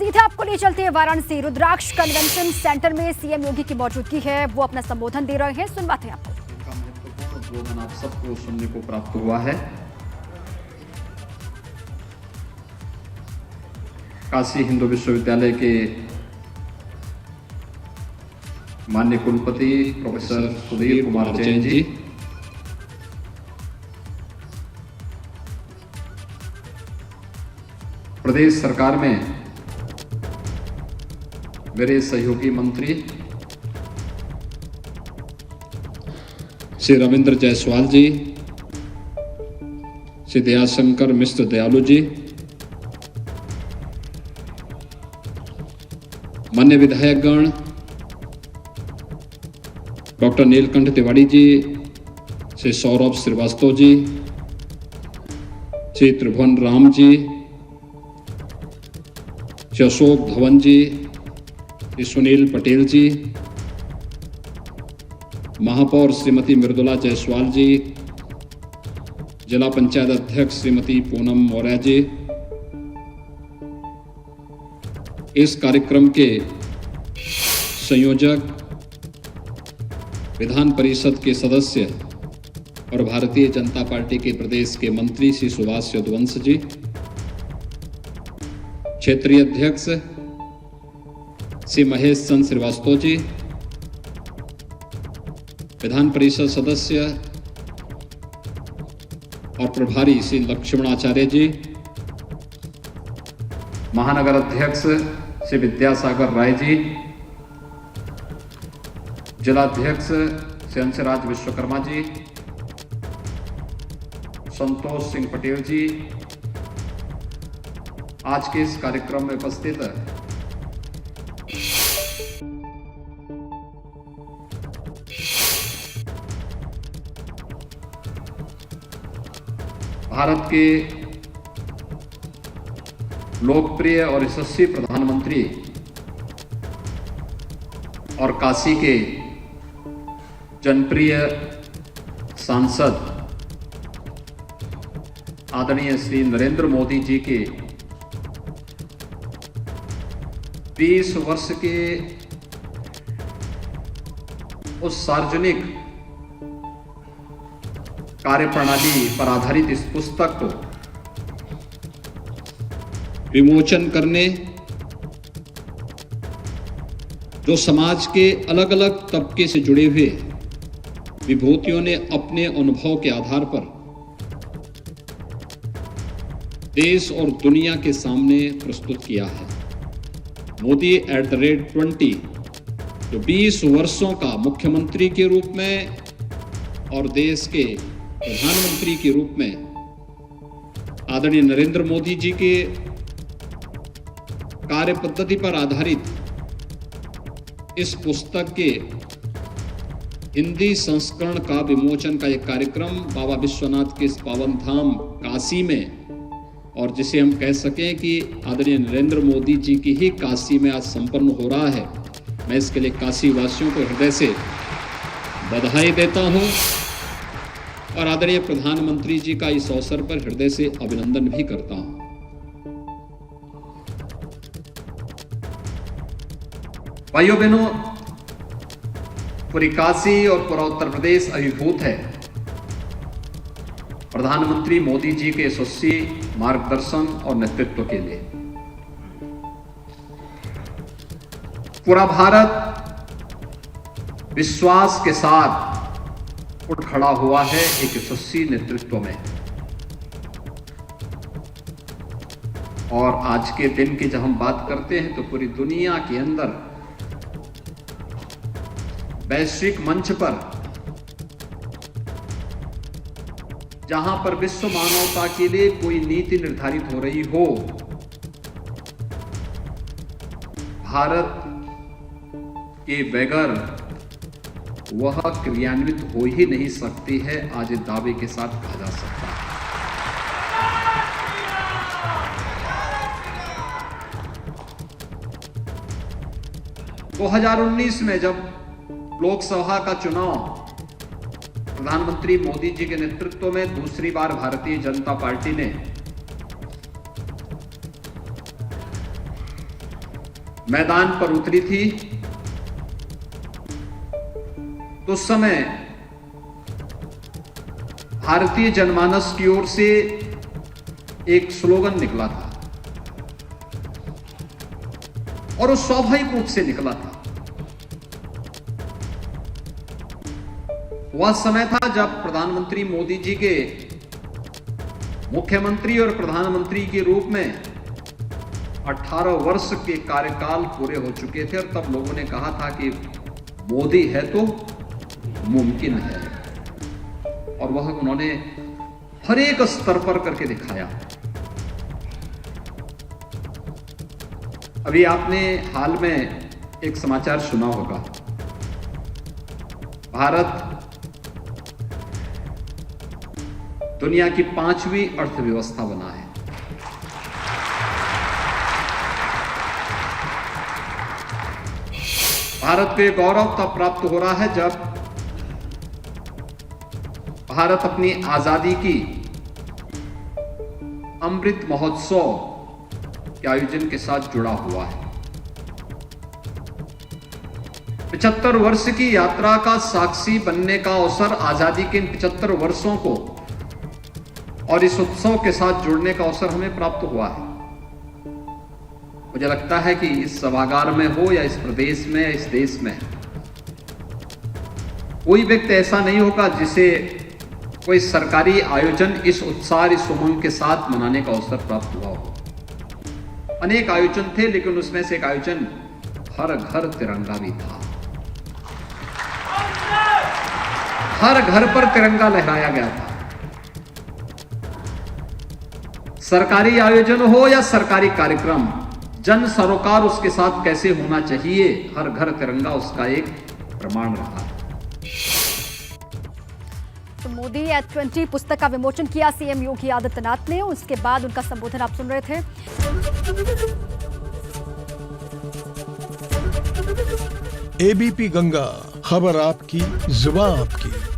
सीधे आपको ले चलते हैं वाराणसी। रुद्राक्ष कन्वेंशन सेंटर में सीएम योगी की मौजूदगी है, वो अपना संबोधन दे रहे हैं। सुनवाते हैं आपको। संबोधन आप सबको सुनने को प्राप्त हुआ है। काशी हिंदू विश्वविद्यालय के माननीय कुलपति प्रोफेसर सुधीर कुमार जैन जी, प्रदेश सरकार में मेरे सहयोगी मंत्री श्री रविंद्र जायसवाल जी, श्री दयाशंकर मिश्र दयालु जी, मान्य विधायकगण डॉक्टर नीलकंठ तिवारी जी, श्री सौरभ श्रीवास्तव जी, श्री त्रिभुवन राम जी, श्री अशोक धवन जी, श्री सुनील पटेल जी, महापौर श्रीमती मृदुला जायसवाल जी, जिला पंचायत अध्यक्ष श्रीमती पूनम मौर्य जी, इस कार्यक्रम के संयोजक, विधान परिषद के सदस्य और भारतीय जनता पार्टी के प्रदेश के मंत्री श्री सुभाष यदुवंश जी, क्षेत्रीय अध्यक्ष श्री महेश चंद्र श्रीवास्तव जी, विधान परिषद सदस्य और प्रभारी श्री लक्ष्मणाचार्य जी, महानगर अध्यक्ष श्री विद्यासागर राय जी, जिलाध्यक्ष श्री अंशराज विश्वकर्मा जी, संतोष सिंह पटेल जी, आज के इस कार्यक्रम में उपस्थित भारत के लोकप्रिय और यशस्वी प्रधानमंत्री और काशी के जनप्रिय सांसद आदरणीय श्री नरेंद्र मोदी जी के 20 वर्ष के उस सार्वजनिक कार्यप्रणाली पर आधारित इस पुस्तक को विमोचन करने, जो समाज के अलग अलग तबके से जुड़े हुए विभूतियों ने अपने अनुभव के आधार पर देश और दुनिया के सामने प्रस्तुत किया है। मोदी @20 जो 20 वर्षों का मुख्यमंत्री के रूप में और देश के प्रधानमंत्री के रूप में आदरणीय नरेंद्र मोदी जी के कार्य पद्धति पर आधारित इस पुस्तक के हिंदी संस्करण का विमोचन का एक कार्यक्रम बाबा विश्वनाथ के इस पावन धाम काशी में, और जिसे हम कह सकें कि आदरणीय नरेंद्र मोदी जी की ही काशी में आज संपन्न हो रहा है। मैं इसके लिए काशी वासियों को हृदय से बधाई देता हूं और आदरणीय प्रधानमंत्री जी का इस अवसर पर हृदय से अभिनंदन भी करता हूं। भाइयों बहनों, पूरी काशी और पूरा उत्तर प्रदेश अभिभूत है प्रधानमंत्री मोदी जी के यशस्वी मार्गदर्शन और नेतृत्व के लिए। पूरा भारत विश्वास के साथ उठ खड़ा हुआ है एक यशस्वी नेतृत्व में। और आज के दिन की जब हम बात करते हैं तो पूरी दुनिया के अंदर वैश्विक मंच पर जहां पर विश्व मानवता के लिए कोई नीति निर्धारित हो रही हो, भारत के बगैर वह क्रियान्वित हो ही नहीं सकती है, आज दावे के साथ कहा जा सकता है। 2019 में जब लोकसभा का चुनाव प्रधानमंत्री मोदी जी के नेतृत्व में दूसरी बार भारतीय जनता पार्टी ने मैदान पर उतरी थी तो उस समय भारतीय जनमानस की ओर से एक स्लोगन निकला था और वो स्वाभाविक रूप से निकला था। वह समय था जब प्रधानमंत्री मोदी जी के मुख्यमंत्री और प्रधानमंत्री के रूप में 18 वर्ष के कार्यकाल पूरे हो चुके थे और तब लोगों ने कहा था कि मोदी है तो मुमकिन है, और वह उन्होंने हर एक स्तर पर करके दिखाया। अभी आपने हाल में एक समाचार सुना होगा, भारत दुनिया की 5वीं अर्थव्यवस्था बना है। भारत को यह गौरव तब प्राप्त हो रहा है जब भारत अपनी आजादी की अमृत महोत्सव के आयोजन के साथ जुड़ा हुआ है। 75 वर्ष की यात्रा का साक्षी बनने का अवसर, आजादी के इन 75 वर्षों को और इस उत्सव के साथ जुड़ने का अवसर हमें प्राप्त हुआ है। मुझे लगता है कि इस सभागार में हो या इस प्रदेश में, इस देश में, कोई व्यक्ति ऐसा नहीं होगा जिसे कोई सरकारी आयोजन इस उत्साह, इस उमंग के साथ मनाने का अवसर प्राप्त हुआ हो। अनेक आयोजन थे, लेकिन उसमें से एक आयोजन हर घर तिरंगा भी था। हर घर पर तिरंगा लहराया गया था। सरकारी आयोजन हो या सरकारी कार्यक्रम, जन सरोकार उसके साथ कैसे होना चाहिए, हर घर तिरंगा उसका एक प्रमाण रहा है। तो मोदी H20 पुस्तक का विमोचन किया सीएम योगी आदित्यनाथ ने। उसके बाद उनका संबोधन आप सुन रहे थे। एबीपी गंगा, खबर आपकी, जुबान आपकी।